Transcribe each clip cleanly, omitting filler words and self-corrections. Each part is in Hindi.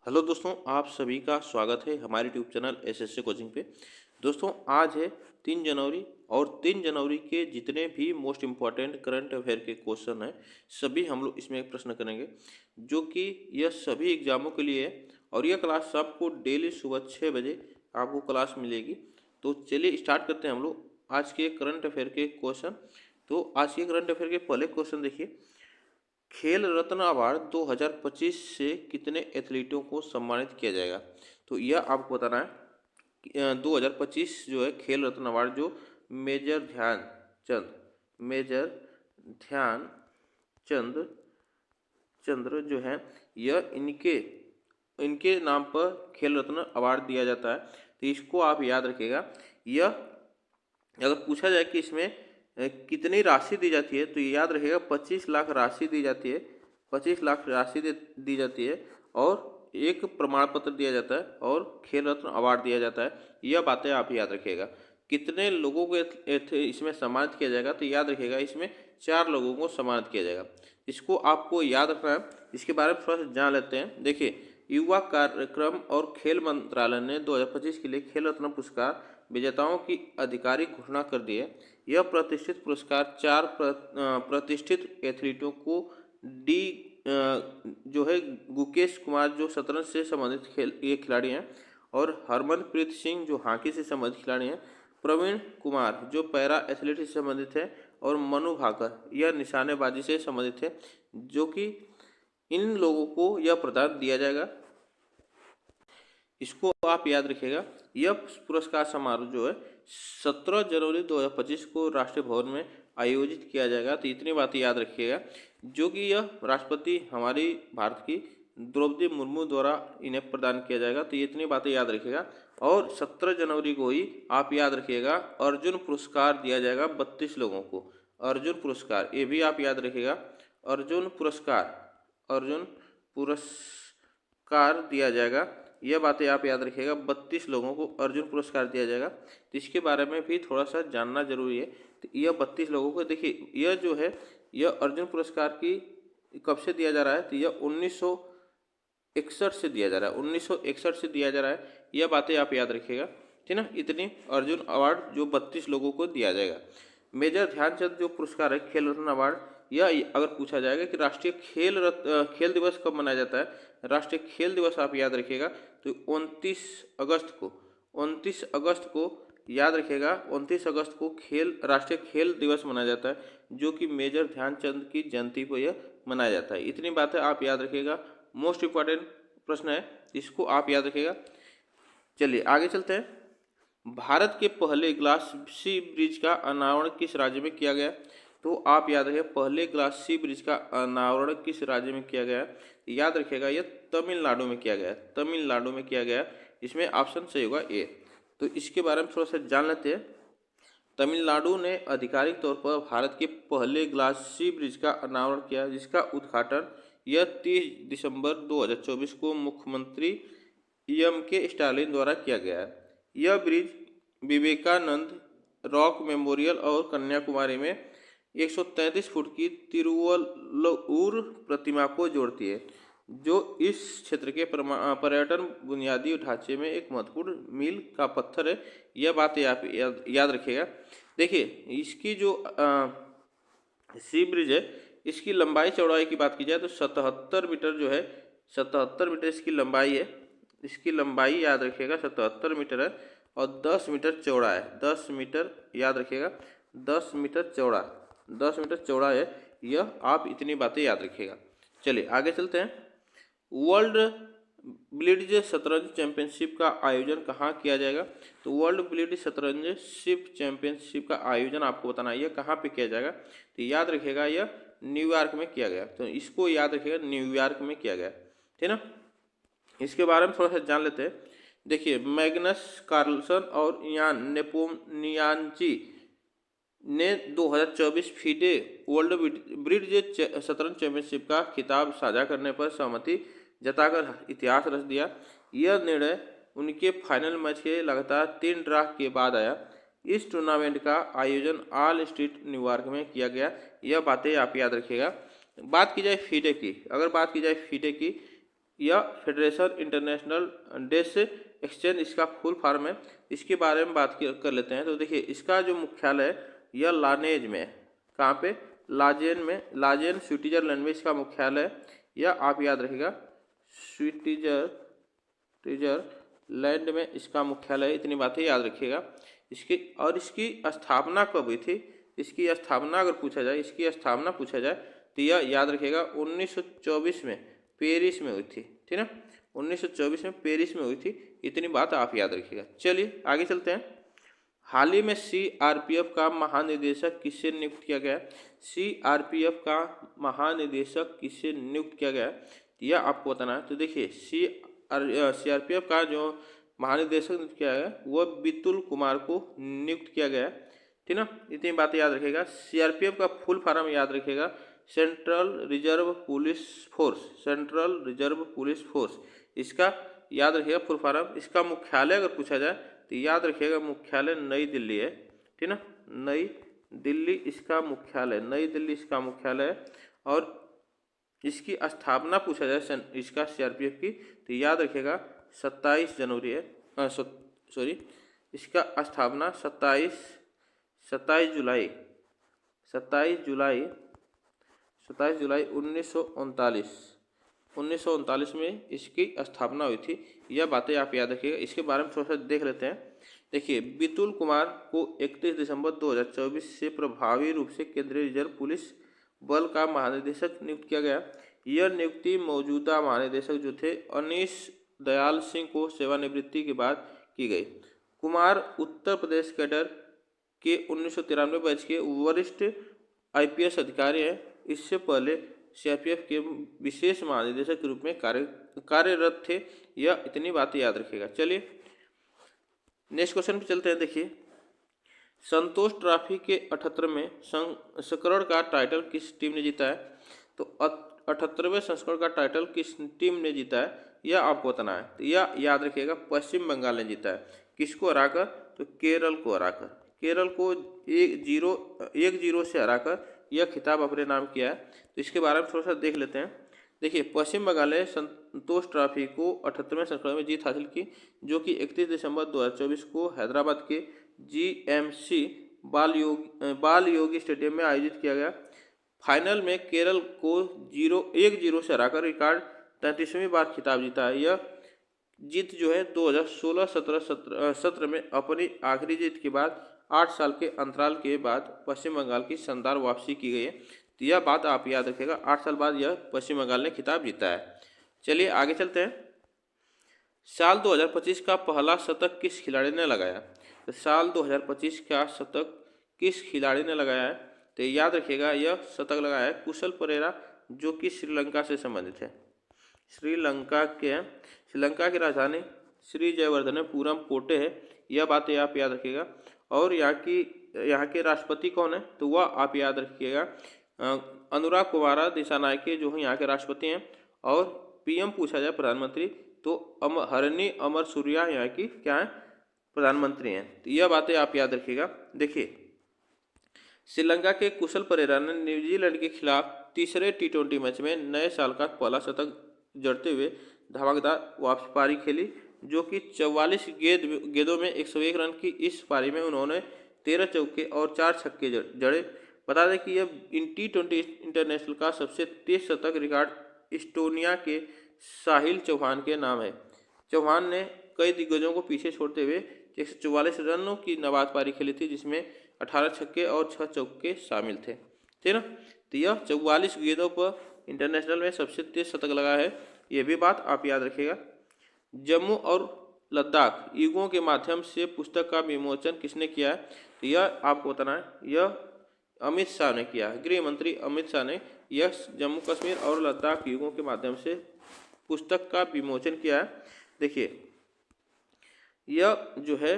हेलो दोस्तों, आप सभी का स्वागत है हमारे यूट्यूब चैनल एसएससी कोचिंग पे। दोस्तों, आज है 3 जनवरी और 3 जनवरी के जितने भी मोस्ट इम्पॉर्टेंट करंट अफेयर के क्वेश्चन हैं सभी हम लोग इसमें एक प्रश्न करेंगे, जो कि यह सभी एग्जामों के लिए है। और यह क्लास आपको डेली सुबह 6 बजे आपको क्लास मिलेगी। तो चलिए स्टार्ट करते हैं हम लोग आज के करंट अफेयर के क्वेश्चन। तो आज के करंट अफेयर के पहले क्वेश्चन देखिए, खेल रत्न अवार्ड 2025 से कितने एथलीटों को सम्मानित किया जाएगा। तो यह आपको बताना है कि 2025 जो है खेल रत्न अवार्ड जो मेजर ध्यान चंद चंद्र जो है, यह इनके इनके नाम पर खेल रत्न अवार्ड दिया जाता है। तो इसको आप याद रखिएगा। यह अगर पूछा जाए कि इसमें कितनी राशि दी जाती है, तो ये याद रखिएगा 25 लाख राशि दी जाती है। 25 लाख राशि दी जाती है और एक प्रमाण पत्र दिया जाता है और खेल रत्न अवार्ड दिया जाता है। यह बातें आप याद रखिएगा। कितने लोगों को इसमें सम्मानित किया जाएगा, तो याद रखिएगा इसमें 4 लोगों को सम्मानित किया जाएगा। इसको आपको याद रखना है। इसके बारे में थोड़ा सा जान लेते हैं। देखिए, युवा कार्यक्रम और खेल मंत्रालय ने 2025 के लिए खेल रत्न पुरस्कार विजेताओं की आधिकारिक घोषणा कर दी है। यह प्रतिष्ठित पुरस्कार 4 प्रतिष्ठित एथलीटों को डी जो है गुकेश कुमार जो शतरंज से संबंधित ये खिलाड़ी हैं, और हरमनप्रीत सिंह जो हॉकी से संबंधित खिलाड़ी हैं, प्रवीण कुमार जो पैरा एथलेटिक्स से संबंधित है, और मनु भाकर यह निशानेबाजी से संबंधित है, जो कि इन लोगों को यह प्रदान दिया जाएगा। इसको आप याद रखिएगा। यह पुरस्कार समारोह जो है 17 जनवरी 2025 को राष्ट्रीय भवन में आयोजित किया जाएगा। तो इतनी बातें याद रखिएगा, जो कि यह राष्ट्रपति हमारी भारत की द्रौपदी मुर्मू द्वारा इन्हें प्रदान किया जाएगा। तो ये इतनी बातें याद रखिएगा। और 17 जनवरी को ही आप याद रखिएगा अर्जुन पुरस्कार दिया जाएगा 32 लोगों को। अर्जुन पुरस्कार ये भी आप याद रखिएगा। अर्जुन पुरस्कार दिया जाएगा। यह बातें आप याद रखिएगा। 32 लोगों को अर्जुन पुरस्कार दिया जाएगा। तो इसके बारे में भी थोड़ा सा जानना जरूरी है। तो यह 32 लोगों को देखिए, यह जो है यह अर्जुन पुरस्कार की कब से दिया जा रहा है, तो यह 1961 से दिया जा रहा है। 1961 से दिया जा रहा है। यह बातें आप याद रखिएगा, ठीक ना। इतनी अर्जुन अवार्ड जो 32 लोगों को दिया जाएगा। मेजर ध्यानचंद जो पुरस्कार है खेल रत्न अवार्ड, यह अगर पूछा जाएगा कि राष्ट्रीय खेल दिवस कब मनाया जाता है, राष्ट्रीय खेल दिवस आप याद रखिएगा तो 29 अगस्त को याद रखिएगा। 29 अगस्त को राष्ट्रीय खेल दिवस मनाया जाता है, जो कि मेजर ध्यानचंद की जयंती को यह मनाया जाता है। इतनी बातें आप याद रखिएगा। मोस्ट इम्पॉर्टेंट प्रश्न है, इसको आप याद रखिएगा। चलिए आगे चलते हैं। भारत के पहले ग्लास सी ब्रिज का अनावरण किस राज्य में किया गया। तो आप याद रखिए, पहले ग्लास सी ब्रिज का अनावरण किस राज्य में किया गया। याद रखिएगा यह तमिलनाडु में किया गया। तमिलनाडु में किया गया। इसमें ऑप्शन सही होगा ए। तो इसके बारे में थोड़ा सा जान लेते हैं। तमिलनाडु ने आधिकारिक तौर पर भारत के पहले ग्लास सी ब्रिज का अनावरण किया, जिसका उद्घाटन यह 30 दिसंबर 2024 को मुख्यमंत्री के स्टालिन द्वारा किया गया है। यह ब्रिज विवेकानंद रॉक मेमोरियल और कन्याकुमारी में 133 फुट की तिरुवल्लुवर प्रतिमा को जोड़ती है, जो इस क्षेत्र के पर्यटन बुनियादी ढांचे में एक महत्वपूर्ण मील का पत्थर है। यह बात आप याद रखिएगा। देखिए, इसकी जो सी ब्रिज है, इसकी लंबाई चौड़ाई की बात की जाए तो 77 मीटर जो है, 77 मीटर इसकी लंबाई है। इसकी लंबाई याद रखिएगा 77 मीटर है, और 10 मीटर चौड़ा है। 10 मीटर याद रखिएगा, 10 मीटर चौड़ा, 10 मीटर चौड़ा है। यह आप इतनी बातें याद रखिएगा। चलिए आगे चलते हैं। वर्ल्ड ब्लिट्ज शतरंज चैंपियनशिप का आयोजन कहाँ किया जाएगा। तो वर्ल्ड ब्लिट्ज शतरंज चैंपियनशिप का आयोजन आपको बताना है, यह कहाँ पे किया जाएगा। तो याद रखिएगा यह न्यूयॉर्क में किया गया। तो इसको याद रखिएगा, न्यूयॉर्क में किया गया, ठीक ना। इसके बारे में थोड़ा सा जान लेते हैं। देखिए, मैग्नस कार्लसन और यान नेपोनियानची ने 2024 फीडे वर्ल्ड ब्रिज शतरंज चैंपियनशिप का खिताब साझा करने पर सहमति जताकर इतिहास रच दिया। यह निर्णय उनके फाइनल मैच के लगातार 3 ड्रा के बाद आया। इस टूर्नामेंट का आयोजन ऑल स्ट्रीट न्यूयॉर्क में किया गया। यह बातें आप याद रखिएगा। बात की जाए फीडे की, अगर बात की जाए फीडे की, या फेडरेशन इंटरनेशनल डेस एक्सचेंज इसका फुल फॉर्म है। इसके बारे में बात कर लेते हैं। तो देखिए इसका जो मुख्यालय है यह लानेज में, कहाँ पे, लाजेन में, लाजेन स्विट्जरलैंड में इसका मुख्यालय है। यह आप याद रखिएगा स्विट्जरलैंड में इसका मुख्यालय है। इतनी बातें याद रखिएगा। इसकी स्थापना कब हुई थी, इसकी स्थापना अगर पूछा जाए, इसकी स्थापना पूछा जाए तो यह याद रखिएगा 1924 में पेरिस में हुई थी। ठीक ना, 1924 में पेरिस में हुई थी। इतनी बात आप याद रखिएगा। चलिए आगे चलते हैं। हाल ही में सीआरपीएफ का महानिदेशक किससे नियुक्त किया गया? सीआरपीएफ का महानिदेशक किससे नियुक्त किया गया यह आपको बताना है। तो देखिए सीआरपीएफ का जो महानिदेशक नियुक्त किया गया वह बितुल कुमार को नियुक्त किया गया। ठीक ना, इतनी बातें याद रखिएगा। सीआरपीएफ का फुल फॉर्म याद रखिएगा, central reserve police force, central reserve police force. इसका याद रखिएगा फुल फॉर्म। इसका मुख्यालय अगर पूछा जाए तो याद रखिएगा मुख्यालय नई दिल्ली है। ठीक ना, नई दिल्ली इसका मुख्यालय, नई दिल्ली इसका मुख्यालय है। और इसकी स्थापना पूछा जाए इसका सीआरपीएफ की तो याद रखिएगा 27 जनवरी है, सॉरी इसका स्थापना 27 जुलाई 1939 में इसकी स्थापना हुई थी। यह बातें आप याद रखिएगा। इसके बारे में थोड़ा सा देख लेते हैं। देखिए बितुल कुमार को 31 दिसंबर 2024 से प्रभावी रूप से केंद्रीय रिजर्व पुलिस बल का महानिदेशक नियुक्त किया गया। यह नियुक्ति मौजूदा महानिदेशक जो थे अनीश दयाल सिंह को सेवानिवृत्ति के बाद की गई। कुमार उत्तर प्रदेश कैडर के 1993 बैच के वरिष्ठ आईपीएस अधिकारी हैं। इससे पहले सीआरपीएफ के विशेष महानिदेशक के रूप में कार्यरत थे। यह इतनी बातें याद रखिएगा। चलिए नेक्स्ट क्वेश्चन पे चलते हैं। देखिए संतोष ट्रॉफी के 78वें संस्करण का टाइटल किस टीम ने जीता है? तो 78वें संस्करण का टाइटल किस टीम ने जीता है यह आपको बताना है। तो यह याद रखिएगा पश्चिम बंगाल ने जीता है। किसको हराकर? तो केरल को हराकर, केरल को 1-0 से हराकर यह खिताब अपने नाम किया है। तो इसके बारे में थोड़ा सा देख लेते हैं। देखिए पश्चिम बंगाल ने संतोष ट्रॉफी को 78वें संस्करण में जीत हासिल की, जो कि 31 दिसंबर 2024 को हैदराबाद के जीएमसी बाल योगी स्टेडियम में आयोजित किया गया। फाइनल में केरल को 1-0 से हराकर रिकॉर्ड 33वीं बार खिताब जीता है। यह जीत जो है 2016-17 सत्र में अपनी आखिरी जीत के बाद 8 साल के अंतराल के बाद पश्चिम बंगाल की शानदार वापसी की गई है। तो यह बात आप याद रखिएगा, 8 साल बाद यह पश्चिम बंगाल ने खिताब जीता है। चलिए आगे चलते हैं। साल 2025 का पहला शतक किस खिलाड़ी ने लगाया? तो साल 2025 का शतक किस खिलाड़ी ने लगाया है? तो याद रखिएगा यह शतक लगाया है कुशल परेरा, जो कि श्रीलंका से संबंधित है। श्रीलंका की राजधानी श्री जयवर्धनेपुरम कोटे है। यह बातें आप याद रखिएगा। और यहाँ के राष्ट्रपति कौन है? तो वह आप याद रखिएगा अनुराग कुमारा दिसानायके जो है यहाँ के राष्ट्रपति हैं। और पीएम पूछा जाए प्रधानमंत्री तो हरणी अमर सूर्या यहाँ की क्या है? प्रधानमंत्री हैं। तो यह बातें आप याद रखिएगा। देखिए श्रीलंका के कुशल परेरा ने न्यूजीलैंड के खिलाफ तीसरे टी20 मैच में नए साल का पहला शतक जड़ते हुए धमाकेदार वापसी पारी खेली, जो कि 44 गेंदों में 101 रन की। इस पारी में उन्होंने 13 चौके और 4 छक्के जड़े। बता दें कि यह T20 इंटरनेशनल का सबसे तेज शतक रिकॉर्ड इस्टोनिया के साहिल चौहान के नाम है। चौहान ने कई दिग्गजों को पीछे छोड़ते हुए 144 रनों की नवाज पारी खेली थी, जिसमें 18 छक्के और 6 चौके शामिल थे। ठीक ना, तो यह 44 गेंदों पर इंटरनेशनल में सबसे तेज शतक लगा है। यह भी बात आप याद रखिएगा। जम्मू और लद्दाख युगों के माध्यम से पुस्तक का विमोचन किसने किया है? तो यह आपको बताना है, यह अमित शाह ने किया है। गृह मंत्री अमित शाह ने यह जम्मू कश्मीर और लद्दाख युगों के माध्यम से पुस्तक का विमोचन किया है। देखिए यह जो है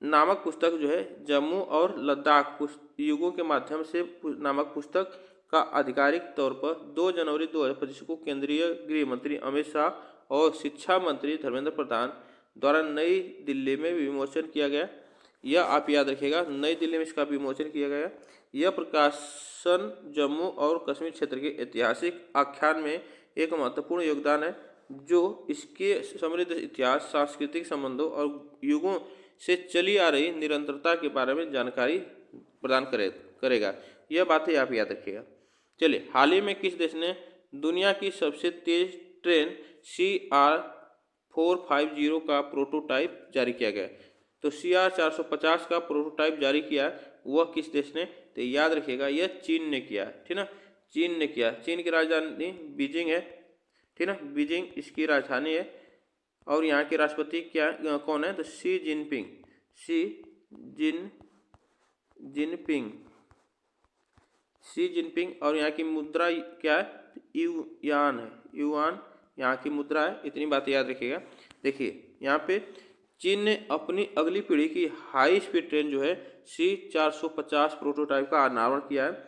नामक पुस्तक जो है जम्मू और लद्दाख युगों के माध्यम से नामक पुस्तक का आधिकारिक तौर पर 2 जनवरी 2025 को केंद्रीय गृह मंत्री अमित शाह और शिक्षा मंत्री धर्मेंद्र प्रधान द्वारा नई दिल्ली में विमोचन किया गया। यह आप याद रखिएगा, नई दिल्ली में इसका विमोचन किया गया। यह प्रकाशन जम्मू और कश्मीर क्षेत्र के ऐतिहासिक आख्यान में एक महत्वपूर्ण योगदान है। जो इसके समृद्ध इतिहास, सांस्कृतिक संबंधों और युगों से चली आ रही निरंतरता के बारे में जानकारी प्रदान करेगा। यह बातें आप याद रखिएगा। चलिए, हाल ही में किस देश ने दुनिया की सबसे तेज ट्रेन CR450 का प्रोटोटाइप जारी किया गया? तो CR450 का प्रोटोटाइप जारी किया, वह किस देश ने? तो याद रखिएगा, यह चीन ने किया, ठीक ना। चीन ने किया। चीन की राजधानी बीजिंग है, ठीक ना, बीजिंग इसकी राजधानी है। और यहाँ के राष्ट्रपति कौन है? तो शी जिनपिंग और यहाँ की मुद्रा क्या है? युआन है, युआन यहाँ की मुद्रा है। इतनी बात याद रखिएगा। देखिए, यहाँ पे चीन ने अपनी अगली पीढ़ी की हाई स्पीड ट्रेन जो है C450 प्रोटोटाइप का अनावरण किया है।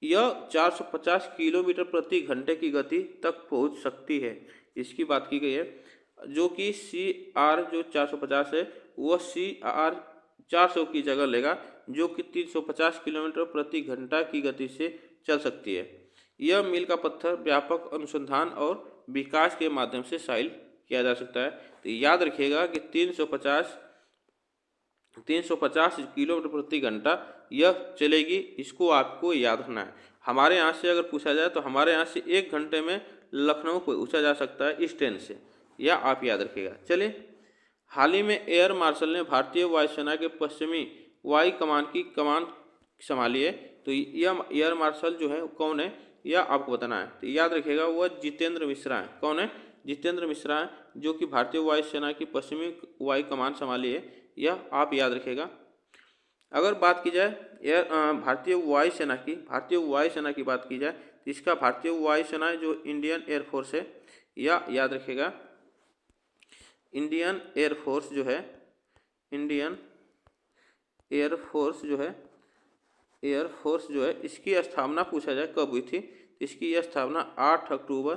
यह 450 किलोमीटर प्रति घंटे की गति तक पहुंच सकती है, इसकी बात की गई है। जो कि CR जो 450 है वह CR400 की जगह लेगा, जो कि 350 किलोमीटर प्रति घंटा की गति से चल सकती है। यह मील का पत्थर व्यापक अनुसंधान और विकास के माध्यम से शामिल किया जा सकता है। तो याद रखिएगा कि 350 किलोमीटर प्रति घंटा यह चलेगी, इसको आपको याद रखना है। हमारे यहाँ से अगर पूछा जाए तो हमारे यहाँ से 1 घंटे में लखनऊ पहुँचा जा सकता है इस ट्रेन से, यह आप याद रखिएगा। चलिए, हाल ही में एयर मार्शल ने भारतीय वायुसेना के पश्चिमी वायु कमान की कमान संभाली है। तो यह एयर मार्शल जो है कौन है, यह आपको बताना है। तो याद रखिएगा, वह जितेंद्र मिश्रा है। कौन है? जितेंद्र मिश्रा है, जो कि भारतीय वायुसेना की पश्चिमी वायु कमान संभाली है, यह आप याद रखिएगा। अगर बात की जाए भारतीय वायुसेना की बात की जाए तो इसका भारतीय वायुसेना जो इंडियन एयरफोर्स है, यह याद रखिएगा। इंडियन एयरफोर्स जो है इसकी स्थापना पूछा जाए कब हुई थी, इसकी यह स्थापना 8 अक्टूबर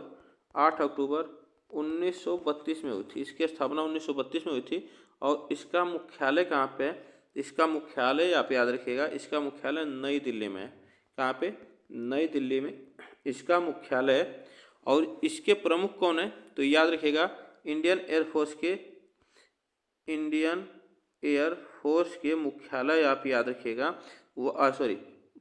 1932 में हुई थी। इसकी स्थापना 1932 में हुई थी। और इसका मुख्यालय कहाँ पे है? इसका मुख्यालय आप याद रखिएगा, इसका मुख्यालय नई दिल्ली में है। कहाँ पे? नई दिल्ली में इसका मुख्यालय है। और इसके प्रमुख कौन है? तो याद रखिएगा, इंडियन एयरफोर्स के मुख्यालय आप याद रखिएगा, वो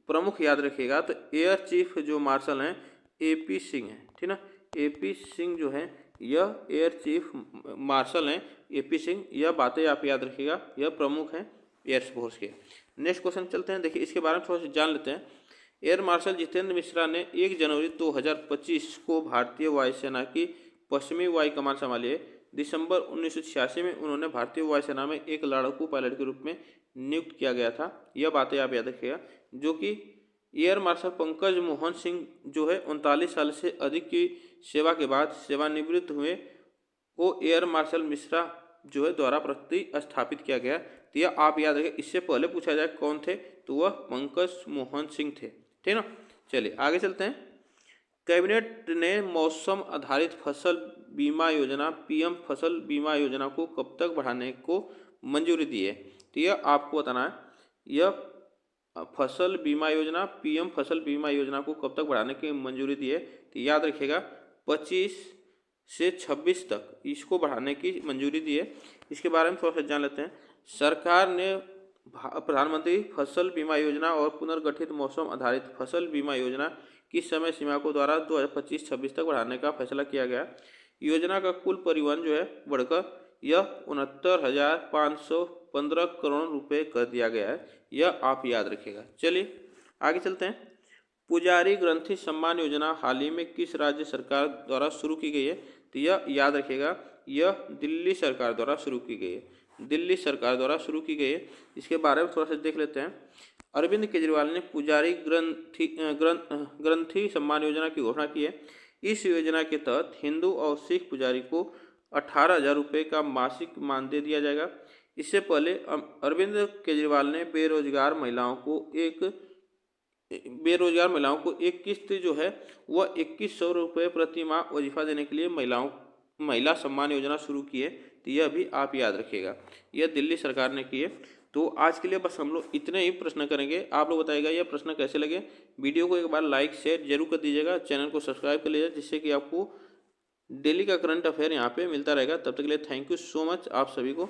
प्रमुख याद रखिएगा। तो एयर चीफ जो मार्शल हैं AP सिंह है, ठीक ना। AP सिंह जो है यह एयर चीफ मार्शल हैं, AP सिंह। यह बातें आप याद रखिएगा, यह प्रमुख हैं एयरफोर्स के। नेक्स्ट क्वेश्चन चलते हैं। देखिए, इसके बारे में थोड़ा सा जान लेते हैं। एयर मार्शल जितेंद्र मिश्रा ने 1 जनवरी 2025 को भारतीय वायुसेना की पश्चिमी वायु कमान संभाली है। दिसंबर 1986 में उन्होंने भारतीय वायुसेना में एक लड़ाकू पायलट के रूप में नियुक्त किया गया था। यह बातें आप याद रखिएगा। जो कि एयर मार्शल पंकज मोहन सिंह जो है 39 साल से अधिक की सेवा के बाद सेवानिवृत्त हुए को एयर मार्शल मिश्रा जो है द्वारा प्रतिस्थापित किया गया। तो यह आप याद रखिए। इससे पहले पूछा जाए कौन थे, तो वह पंकज मोहन सिंह थे, ठीक ना। चलिए आगे चलते हैं। कैबिनेट ने मौसम आधारित फसल बीमा योजना PM फसल बीमा योजना को कब तक बढ़ाने को मंजूरी दी है? तो यह आपको बताना है। यह फसल बीमा योजना PM फसल बीमा योजना को कब तक बढ़ाने की मंजूरी दी है? तो याद रखिएगा 25 से 26 तक इसको बढ़ाने की मंजूरी दी है। इसके बारे में थोड़ा सा जान लेते हैं। सरकार ने प्रधानमंत्री फसल बीमा योजना और पुनर्गठित मौसम आधारित फसल बीमा योजना की समय सीमा को द्वारा 2025-26 तक बढ़ाने का फैसला किया गया। योजना का कुल परिवहन जो है बढ़कर यह 69,515 करोड़ रुपए कर दिया गया है। यह आप याद रखिएगा। चलिए आगे चलते हैं। पुजारी ग्रंथि सम्मान योजना हाल ही में किस राज्य सरकार द्वारा शुरू की गई है? तो यह याद रखिएगा, यह दिल्ली सरकार द्वारा शुरू की गई है। दिल्ली सरकार द्वारा शुरू की गई है। इसके बारे में थोड़ा सा देख लेते हैं। अरविंद केजरीवाल ने पुजारी ग्रंथि सम्मान योजना की घोषणा की है। इस योजना के तहत हिंदू और सिख पुजारी को 18,000 रुपये का मासिक मानदेय दिया जाएगा। इससे पहले अरविंद केजरीवाल ने बेरोजगार महिलाओं को एक किस्त जो है वह 2100 रुपये प्रति माह वजीफा देने के लिए महिला सम्मान योजना शुरू की है। तो यह भी आप याद रखिएगा, यह दिल्ली सरकार ने की है। तो आज के लिए बस हम लोग इतने ही प्रश्न करेंगे। आप लोग बताइएगा यह प्रश्न कैसे लगे। वीडियो को एक बार लाइक शेयर जरूर कर दीजिएगा। चैनल को सब्सक्राइब कर लीजिएगा, जिससे कि आपको डेली का करंट अफेयर यहाँ पे मिलता रहेगा। तब तक के लिए थैंक यू सो मच आप सभी को।